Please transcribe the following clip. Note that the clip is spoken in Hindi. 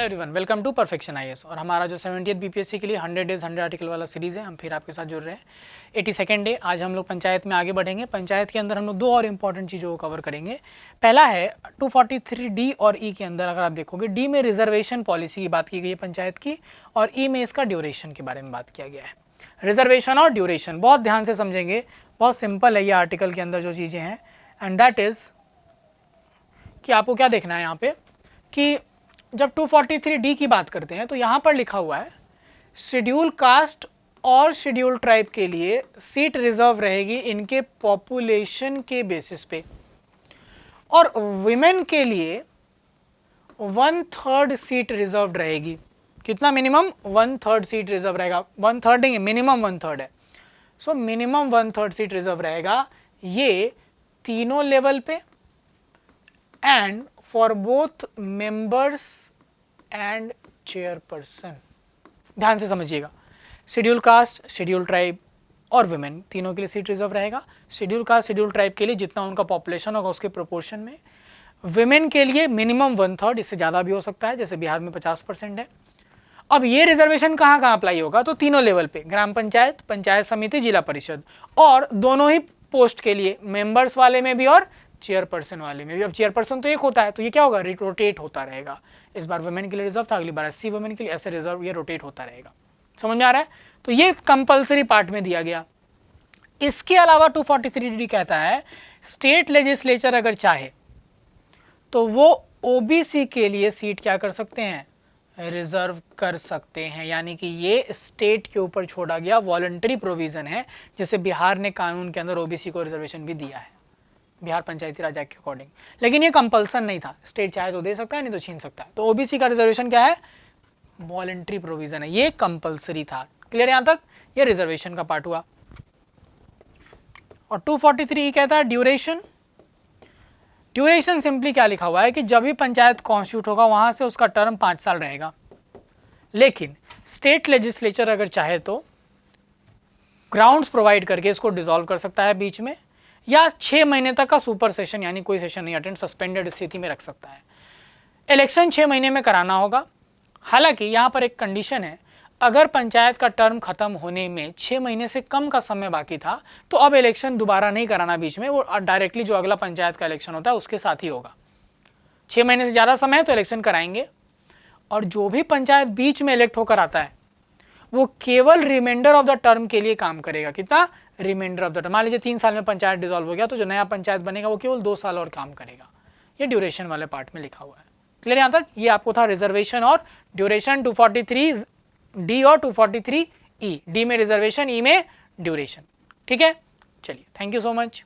Everyone, welcome to perfection IAS. और हमारा जो 70th बीपीएससी के लिए 100 डेज 100 आर्टिकल वाला सीरीज़ है, हम फिर आपके साथ जुड़ रहे हैं। 82nd डे आज हम लोग पंचायत में आगे बढ़ेंगे। पंचायत के अंदर हम लोग दो और इम्पॉर्टेंट चीज़ों को कवर करेंगे। पहला है 243 डी और ई के अंदर अगर आप देखोगे, डी में रिजर्वेशन पॉलिसी की बात की गई है पंचायत की, और ई में इसका ड्यूरेशन के बारे में बात किया गया है। रिजर्वेशन और ड्यूरेशन बहुत ध्यान से समझेंगे, बहुत सिंपल है ये आर्टिकल के अंदर जो चीज़ें हैं, एंड दैट इज़ कि आपको क्या देखना है यहाँ पे कि जब 243 डी की बात करते हैं तो यहाँ पर लिखा हुआ है शेड्यूल कास्ट और शेड्यूल ट्राइब के लिए सीट रिजर्व रहेगी इनके पॉपुलेशन के बेसिस पे, और विमेन के लिए 1/3 सीट रिजर्व रहेगी। कितना? मिनिमम 1/3 सीट रिजर्व रहेगा। 1/3 नहीं, मिनिमम 1/3 है। सो मिनिमम 1/3 सीट रिजर्व रहेगा ये तीनों लेवल पे, and for both members and chairperson. ध्यान से समझिएगा, शेड्यूल कास्ट, शेड्यूल ट्राइब और वुमेन तीनों के लिए सीट रिजर्व रहेगा। शेड्यूल कास्ट, शेड्यूल ट्राइब के लिए जितना उनका पॉपुलेशन होगा उसके प्रोपोर्शन में। वुमेन के लिए मिनिमम 1/3, इससे ज़्यादा भी हो सकता है, जैसे बिहार में 50% है। अब ये रिजर्वेशन कहाँ कहाँ अप्लाई होगा? तो तीनों लेवल पे, ग्राम पंचायत, पंचायत समिति, जिला परिषद, और दोनों ही पोस्ट के लिए, मेंबर्स वाले में भी और चेयरपर्सन वाले में भी। अब चेयरपर्सन तो एक होता है, तो ये क्या होगा? रोटेट होता रहेगा। इस बार वुमेन के लिए रिजर्व था, अगली बार एससी वुमेन के लिए, ऐसे रिजर्व ये रोटेट होता रहेगा। समझ में आ रहा है? तो ये कंपलसरी पार्ट में दिया गया। इसके अलावा 243D कहता है स्टेट लेजिस्लेचर अगर चाहे तो वो ओबीसी के लिए सीट क्या कर सकते हैं? रिजर्व कर सकते हैं। यानी कि ये स्टेट के ऊपर छोड़ा गया वॉलंटरी प्रोविजन है, जैसे बिहार ने कानून के अंदर ओबीसी को रिजर्वेशन भी दिया है, बिहार पंचायती राज एक्ट के अकॉर्डिंग। लेकिन ये कंपल्सन नहीं था, स्टेट चाहे तो दे सकता है, नहीं तो छीन सकता है। तो ओबीसी का रिजर्वेशन क्या है? वॉलंटरी प्रोविजन है, ये कंपल्सरी था। क्लियर यहाँ तक? ये रिजर्वेशन का पार्ट हुआ। और 243 कहता है ड्यूरेशन। ड्यूरेशन सिंपली क्या लिखा हुआ है कि जब भी पंचायत कॉन्स्टिट्यूट होगा वहां से उसका टर्म 5 साल रहेगा, लेकिन स्टेट लेजिस्लेचर अगर चाहे तो ग्राउंड्स प्रोवाइड करके इसको डिसॉल्व कर सकता है बीच में, या 6 महीने तक का सुपर सेशन, यानी कोई सेशन नहीं अटेंड, सस्पेंडेड स्थिति में रख सकता है। इलेक्शन 6 महीने में कराना होगा। हालांकि यहाँ पर एक कंडीशन है, अगर पंचायत का टर्म खत्म होने में 6 महीने से कम का समय बाकी था तो अब इलेक्शन दोबारा नहीं कराना बीच में, वो डायरेक्टली जो अगला पंचायत का इलेक्शन होता है उसके साथ ही होगा। 6 महीने से ज़्यादा समय है तो इलेक्शन कराएंगे, और जो भी पंचायत बीच में इलेक्ट होकर आता है वो केवल रिमाइंडर ऑफ द टर्म के लिए काम करेगा। कितना? Reminder of the term. मान लीजिए 3 साल में पंचायत डिसॉल्व हो गया तो जो नया पंचायत बनेगा वो केवल 2 साल और काम करेगा। ये ड्यूरेशन वाले पार्ट में लिखा हुआ है। क्लियर यहाँ तक? ये आपको था रिजर्वेशन और ड्यूरेशन, 243 डी और 243 ई। डी में रिजर्वेशन, ई में ड्यूरेशन। ठीक है, चलिए, थैंक यू सो मच।